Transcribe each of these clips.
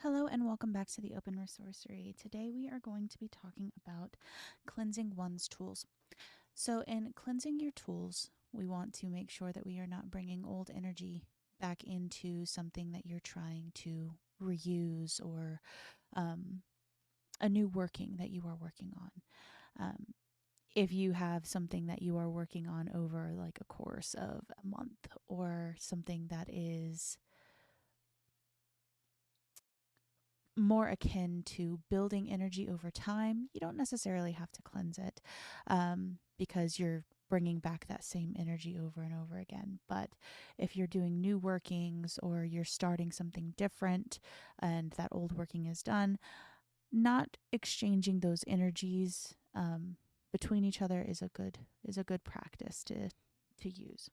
Hello and welcome back to the Open Resourcery. Today we are going to be talking about cleansing one's tools. So in cleansing your tools, we want to make sure that we are not bringing old energy back into something that you're trying to reuse or a new working that you are working on. If you have something that you are working on over like a course of a month or something that is more akin to building energy over time, you don't necessarily have to cleanse it because you're bringing back that same energy over and over again. But if you're doing new workings or you're starting something different and that old working is done, not exchanging those energies between each other is a good practice to use.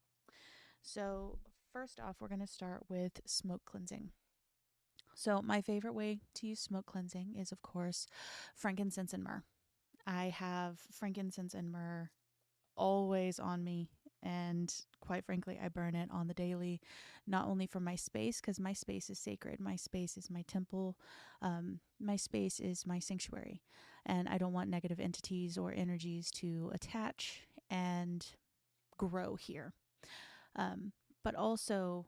So first off, we're going to start with smoke cleansing. So, my favorite way to use smoke cleansing is, of course, frankincense and myrrh. I have frankincense and myrrh always on me. And quite frankly, I burn it on the daily, not only for my space, because my space is sacred. My space is my temple. My space is my sanctuary. And I don't want negative entities or energies to attach and grow here. But also,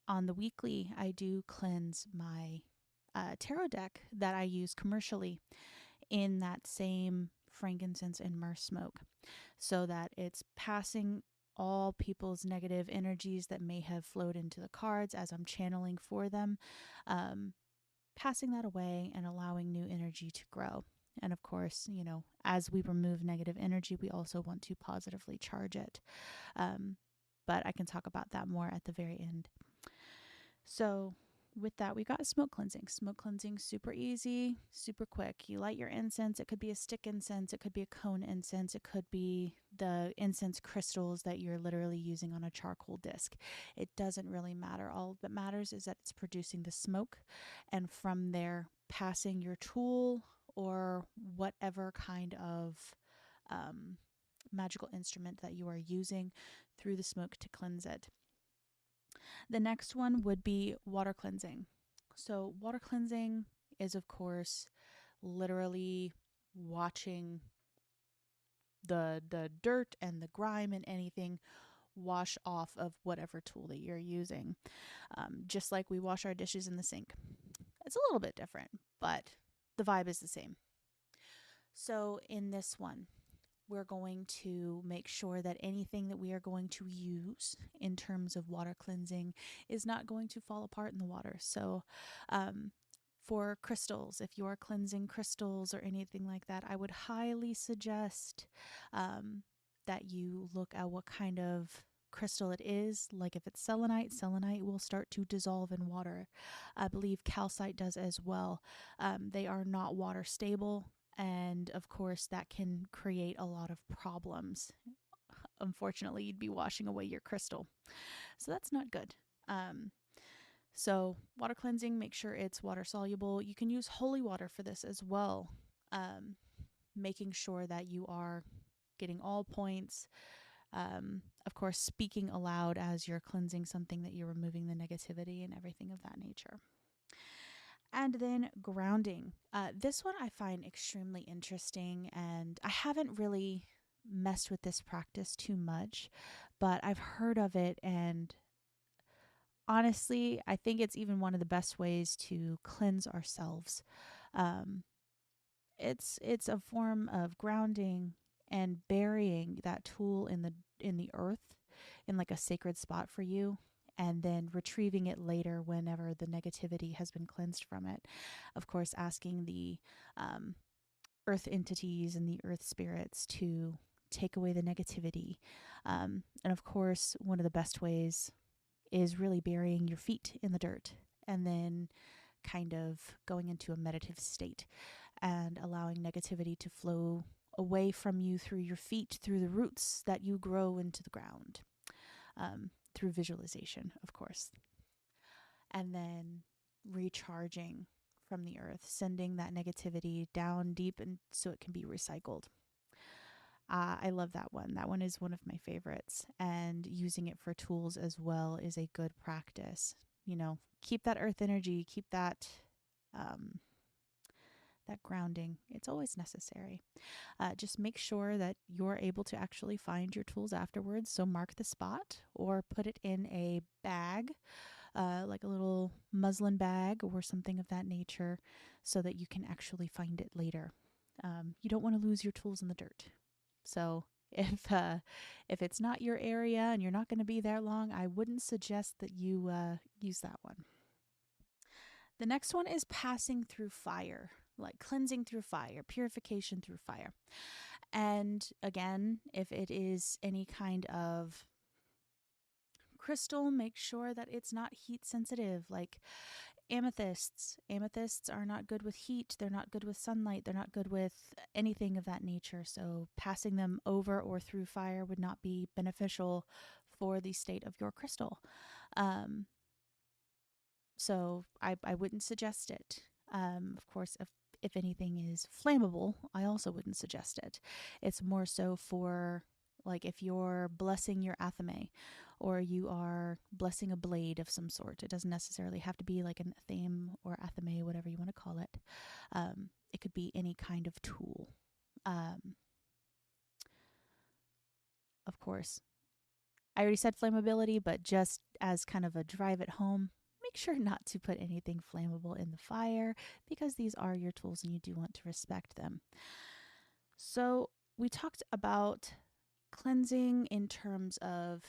on the weekly, I do cleanse my tarot deck that I use commercially in that same frankincense and myrrh smoke so that it's passing all people's negative energies that may have flowed into the cards as I'm channeling for them, passing that away and allowing new energy to grow. And of course, as we remove negative energy, we also want to positively charge it. But I can talk about that more at the very end. So with that, we got smoke cleansing. Smoke cleansing, super easy, super quick. You light your incense. It could be a stick incense. It could be a cone incense. It could be the incense crystals that you're literally using on a charcoal disc. It doesn't really matter. All that matters is that it's producing the smoke, and from there, passing your tool or whatever kind of magical instrument that you are using through the smoke to cleanse it. The next one would be water cleansing. So, water cleansing is, of course, literally watching the dirt and the grime and anything wash off of whatever tool that you're using. Just like we wash our dishes in the sink. It's a little bit different, but the vibe is the same. So, in this one, we're going to make sure that anything that we are going to use in terms of water cleansing is not going to fall apart in the water. So, for crystals, if you are cleansing crystals or anything like that, I would highly suggest that you look at what kind of crystal it is. Like if it's selenite will start to dissolve in water. I believe calcite does as well. They are not water stable. And of course, that can create a lot of problems. Unfortunately, you'd be washing away your crystal. So that's not good. So, water cleansing, make sure it's water soluble. You can use holy water for this as well, making sure that you are getting all points. Of course, speaking aloud as you're cleansing something, that you're removing the negativity and everything of that nature. And then grounding. This one I find extremely interesting, and I haven't really messed with this practice too much, but I've heard of it, and honestly, I think it's even one of the best ways to cleanse ourselves. It's a form of grounding and burying that tool in the earth in like a sacred spot for you, and then retrieving it later whenever the negativity has been cleansed from it. Of course, asking the earth entities and the earth spirits to take away the negativity. And of course, one of the best ways is really burying your feet in the dirt and then kind of going into a meditative state and allowing negativity to flow away from you through your feet, through the roots that you grow into the ground, through visualization, of course. And then recharging from the earth, sending that negativity down deep and so it can be recycled. I love that one. That one is one of my favorites. And using it for tools as well is a good practice. Keep that earth energy, keep that that grounding. It's always necessary. Just make sure that you're able to actually find your tools afterwards. So mark the spot or put it in a bag, like a little muslin bag or something of that nature, so that you can actually find it later. You don't want to lose your tools in the dirt. So if it's not your area and you're not going to be there long, I wouldn't suggest that you use that one. The next one is passing through fire, like cleansing through fire, purification through fire. And again, if it is any kind of crystal, make sure that it's not heat sensitive, like amethysts. Amethysts are not good with heat. They're not good with sunlight. They're not good with anything of that nature. So passing them over or through fire would not be beneficial for the state of your crystal. So I wouldn't suggest it. Of course, if anything is flammable, I also wouldn't suggest it. It's more so for like if you're blessing your athame or you are blessing a blade of some sort. It doesn't necessarily have to be like an athame or athame, whatever you want to call it. It could be any kind of tool. Of course, I already said flammability, but just as kind of a drive it home, make sure not to put anything flammable in the fire because these are your tools and you do want to respect them. So we talked about cleansing in terms of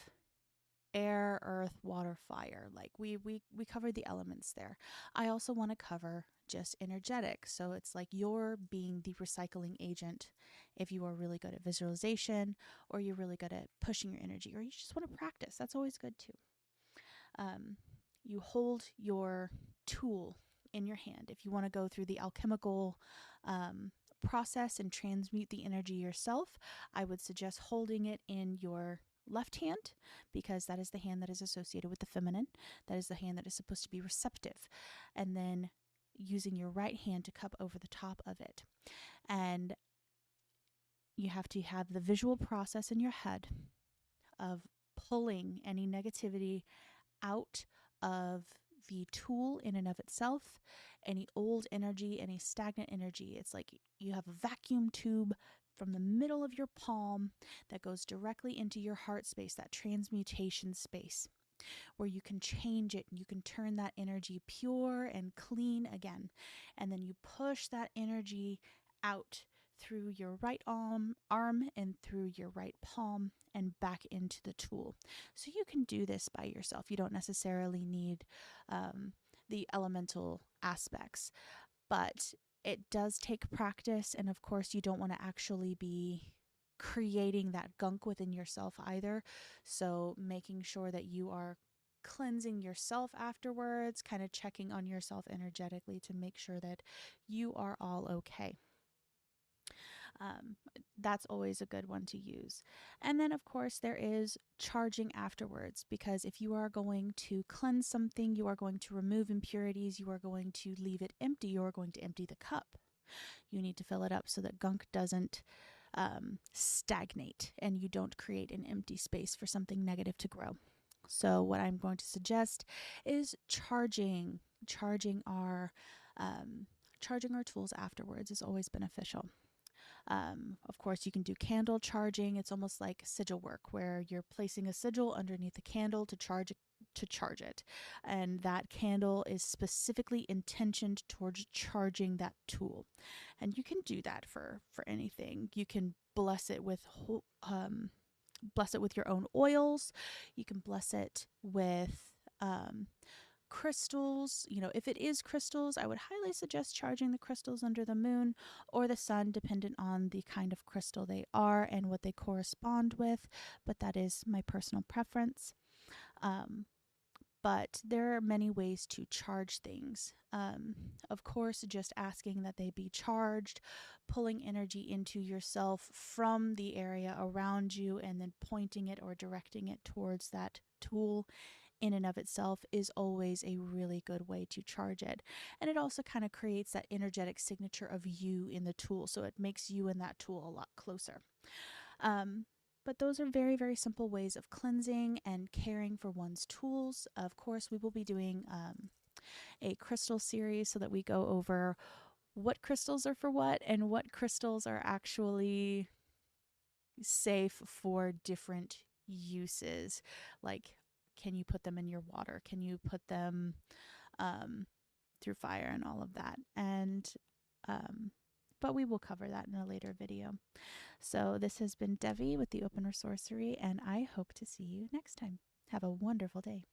air, earth, water, fire. Like we covered the elements there. I also want to cover just energetic. So it's like you're being the recycling agent if you are really good at visualization or you're really good at pushing your energy or you just want to practice. That's always good too. You hold your tool in your hand. If you want to go through the alchemical process and transmute the energy yourself, I would suggest holding it in your left hand because that is the hand that is associated with the feminine. That is the hand that is supposed to be receptive. And then using your right hand to cup over the top of it. And you have to have the visual process in your head of pulling any negativity out of the tool in and of itself, any old energy, any stagnant energy. It's like you have a vacuum tube from the middle of your palm that goes directly into your heart space, that transmutation space, where you can change it and you can turn that energy pure and clean again. And then you push that energy out through your right arm and through your right palm and back into the tool. So you can do this by yourself. You don't necessarily need the elemental aspects, but it does take practice. And of course, you don't want to actually be creating that gunk within yourself either. So making sure that you are cleansing yourself afterwards, kind of checking on yourself energetically to make sure that you are all okay. That's always a good one to use. And then, of course, there is charging afterwards, because if you are going to cleanse something, you are going to remove impurities, you are going to leave it empty, you are going to empty the cup. You need to fill it up so that gunk doesn't stagnate and you don't create an empty space for something negative to grow. So what I'm going to suggest is charging our tools afterwards is always beneficial. Of course, you can do candle charging. It's almost like sigil work, where you're placing a sigil underneath a candle to charge it, and that candle is specifically intentioned towards charging that tool. And you can do that for anything. You can bless it with your own oils. You can bless it with crystals. If it is crystals, I would highly suggest charging the crystals under the moon or the sun, dependent on the kind of crystal they are and what they correspond with, but that is my personal preference. But there are many ways to charge things. Of course, just asking that they be charged, pulling energy into yourself from the area around you and then pointing it or directing it towards that tool in and of itself is always a really good way to charge it. And it also kind of creates that energetic signature of you in the tool, so it makes you and that tool a lot closer. But those are very, very simple ways of cleansing and caring for one's tools. Of course, we will be doing a crystal series so that we go over what crystals are for what and what crystals are actually safe for different uses. Like, can you put them in your water? Can you put them through fire and all of that? And, but we will cover that in a later video. So this has been Devi with the Open Sorcery, and I hope to see you next time. Have a wonderful day.